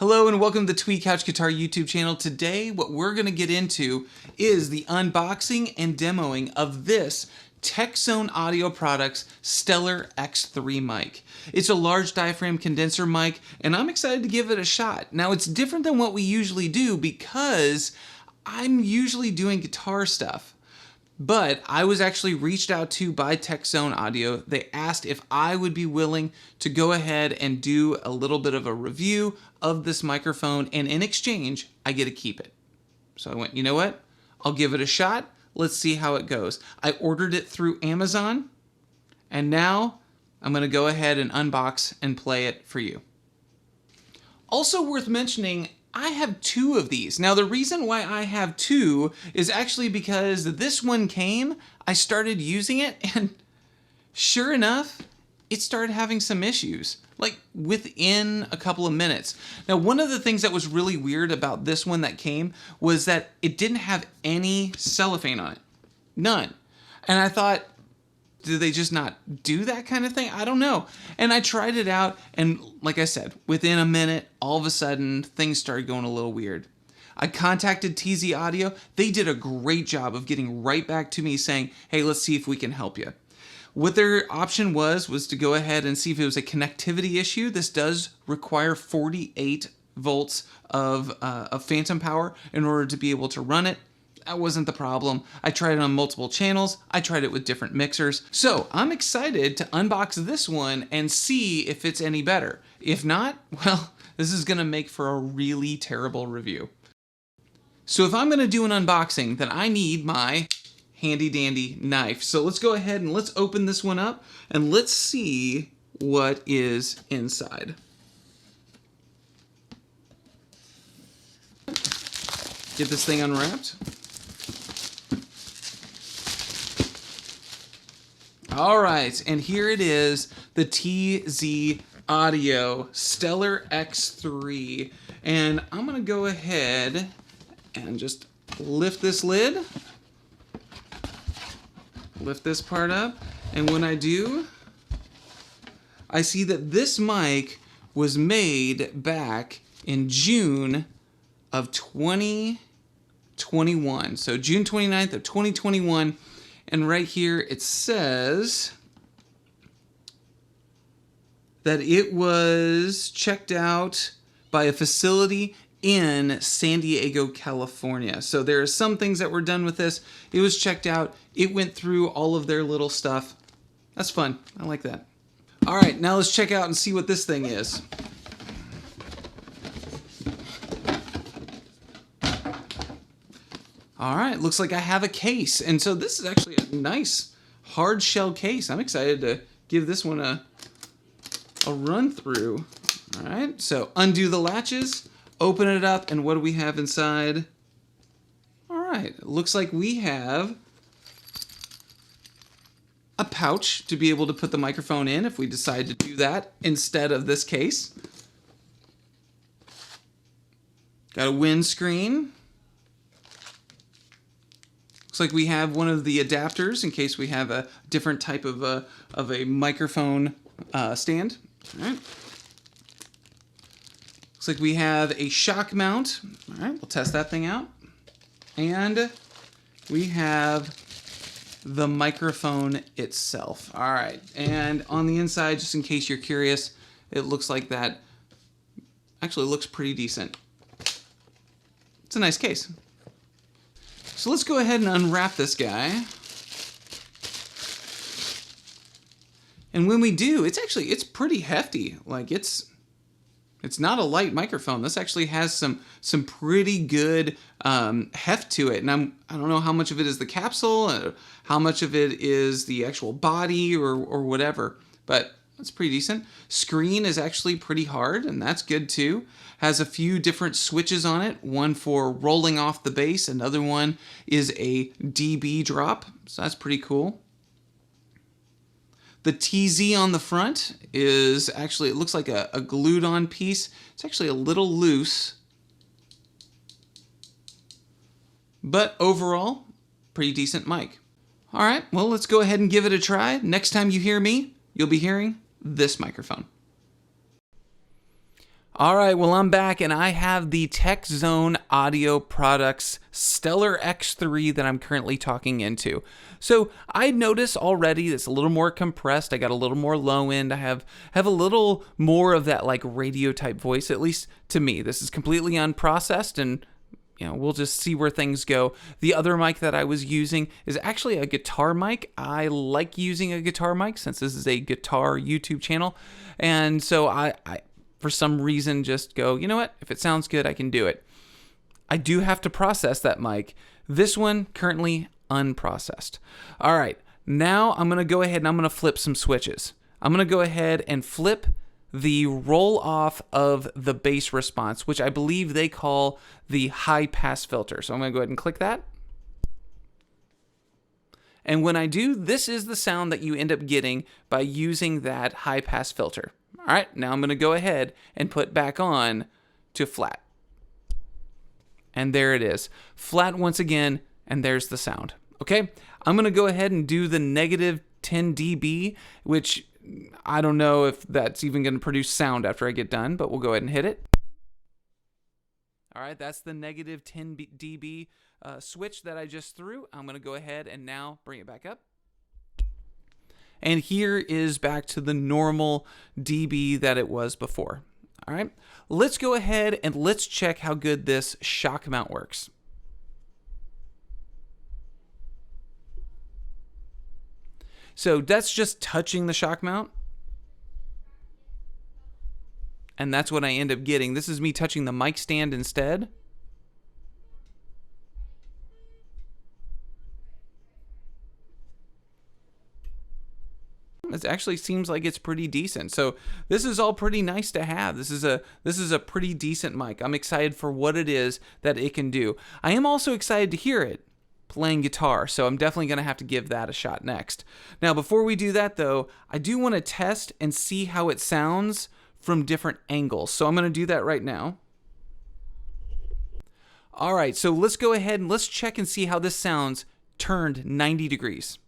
Hello and welcome to the Tweed Couch Guitar YouTube channel. Today, what we're going to get into is the unboxing and demoing of this TechZone Audio Products Stellar X3 mic. It's a large diaphragm condenser mic, and I'm excited to give it a shot. Now, it's different than what we usually do because I'm usually doing guitar stuff. But I was actually reached out to by TechZone Audio. They asked if I would be willing to go ahead and do a little bit of a review of this microphone, and in exchange, I get to keep it. So I went, you know what? I'll give it a shot. Let's see how it goes. I ordered it through Amazon, and now I'm going to go ahead and unbox and play it for you. Also worth mentioning, I have two of these. Now, the reason why I have two is actually because this one came, I started using it, and sure enough, it started having some issues, like within a couple of minutes. Now, one of the things that was really weird about this one that came was that it didn't have any cellophane on it. None. And I thought, do they just not do that kind of thing? I don't know. And I tried it out, and like I said, within a minute, all of a sudden, things started going a little weird. I contacted TZ Audio. They did a great job of getting right back to me saying, hey, let's see if we can help you. What their option was to go ahead and see if it was a connectivity issue. This does require 48 volts of phantom power in order to be able to run it. That wasn't the problem. I tried it on multiple channels. I tried it with different mixers. So I'm excited to unbox this one and see if it's any better. If not, well, this is gonna make for a really terrible review. So if I'm gonna do an unboxing, then I need my handy dandy knife. So let's go ahead and let's open this one up and let's see what is inside. Get this thing unwrapped. All right, and here it is, the TZ Audio Stellar X3. And I'm gonna go ahead and just lift this lid, lift this part up, and when I do, I see that this mic was made back in June of 2021. So June 29th of 2021. And right here it says that it was checked out by a facility in San Diego, California. So there are some things that were done with this. It was checked out. It went through all of their little stuff. That's fun. I like that. All right, now let's check out and see what this thing is. All right, looks like I have a case. And so this is actually a nice hard shell case. I'm excited to give this one a run through. All right, so undo the latches, open it up, and what do we have inside? All right, it looks like we have a pouch to be able to put the microphone in if we decide to do that instead of this case. Got a windscreen. Looks like we have one of the adapters in case we have a different type of a microphone stand. All right. Looks like we have a shock mount. All right, we'll test that thing out. And we have the microphone itself. All right, and on the inside, just in case you're curious, it looks like that actually looks pretty decent. It's a nice case. So let's go ahead and unwrap this guy. And when we do, it's pretty hefty. Like it's not a light microphone. This actually has some pretty good heft to it. And I don't know how much of it is the capsule, or how much of it is the actual body or whatever, but that's pretty decent. Screen is actually pretty hard, and that's good too. Has a few different switches on it. One for rolling off the bass. Another one is a dB drop, so that's pretty cool. The TZ on the front is actually, it looks like a glued on piece. It's actually a little loose, but overall, pretty decent mic. All right, well, let's go ahead and give it a try. Next time you hear me, you'll be hearing this microphone. All right, well, I'm back, and I have the TechZone Audio Products Stellar X3 that I'm currently talking into. So I notice already it's a little more compressed. I got a little more low end. I have a little more of that like radio type voice, at least to me. This is completely unprocessed, and we'll just see where things go. The other mic that I was using is actually a guitar mic. I like using a guitar mic since this is a guitar YouTube channel, and so I for some reason just go, you know what, if it sounds good, I can do it. I do have to process that mic. This one currently unprocessed. All right, now I'm gonna go ahead and I'm gonna flip some switches. I'm gonna go ahead and flip the roll off of the bass response, which I believe they call the high pass filter. So I'm gonna go ahead and click that. And when I do, this is the sound that you end up getting by using that high pass filter. All right, now I'm going to go ahead and put back on to flat. And there it is. Flat once again, and there's the sound. Okay, I'm going to go ahead and do the negative 10 dB, which I don't know if that's even going to produce sound after I get done, but we'll go ahead and hit it. All right, that's the negative 10 dB switch that I just threw. I'm going to go ahead and now bring it back up. And here is back to the normal dB that it was before. All right, let's go ahead and let's check how good this shock mount works. So that's just touching the shock mount. And that's what I end up getting. This is me touching the mic stand instead. It actually seems like it's pretty decent. So this is all pretty nice to have. This is a pretty decent mic. I'm excited for what it is that it can do. I am also excited to hear it playing guitar, so I'm definitely going to have to give that a shot next. Now, before we do that though, I do want to test and see how it sounds from different angles. So I'm going to do that right now. All right, so let's go ahead and let's check and see how this sounds turned 90 degrees.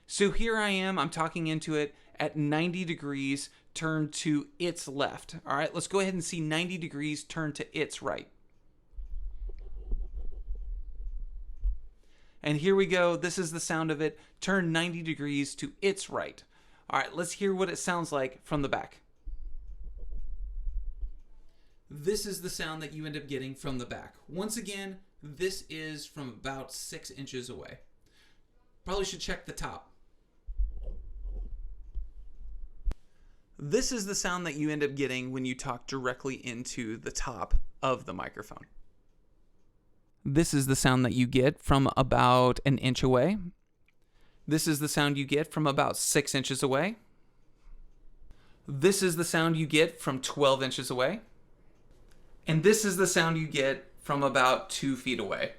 So here I am, I'm talking into it at 90 degrees turned to its left. All right, let's go ahead and see 90 degrees turned to its right. And here we go, this is the sound of it, turned 90 degrees to its right. All right, let's hear what it sounds like from the back. This is the sound that you end up getting from the back. Once again, this is from about 6 inches away. Probably should check the top. This is the sound that you end up getting when you talk directly into the top of the microphone. This is the sound that you get from about 1 inch away. This is the sound you get from about 6 inches away. This is the sound you get from 12 inches away. And this is the sound you get from about 2 feet away.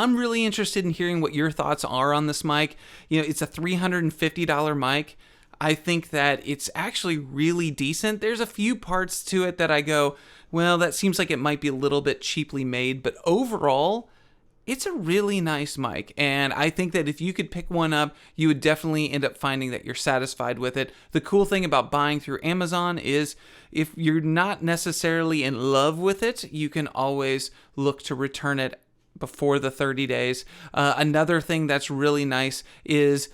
I'm really interested in hearing what your thoughts are on this mic. It's a $350 mic. I think that it's actually really decent. There's a few parts to it that I go, well, that seems like it might be a little bit cheaply made, but overall, it's a really nice mic, and I think that if you could pick one up, you would definitely end up finding that you're satisfied with it. The cool thing about buying through Amazon is if you're not necessarily in love with it, you can always look to return it before the 30 days. Another thing that's really nice is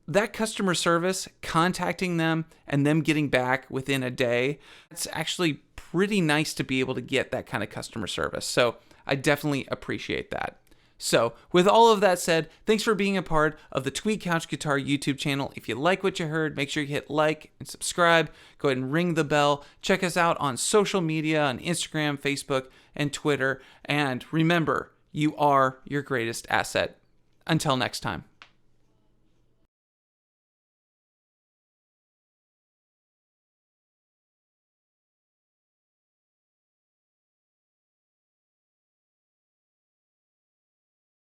that customer service, contacting them and them getting back within a day. It's actually pretty nice to be able to get that kind of customer service. So I definitely appreciate that. So with all of that said, thanks for being a part of the Tweed Couch Guitar YouTube channel. If you like what you heard, make sure you hit like and subscribe. Go ahead and ring the bell. Check us out on social media, on Instagram, Facebook, and Twitter. And remember, you are your greatest asset. Until next time.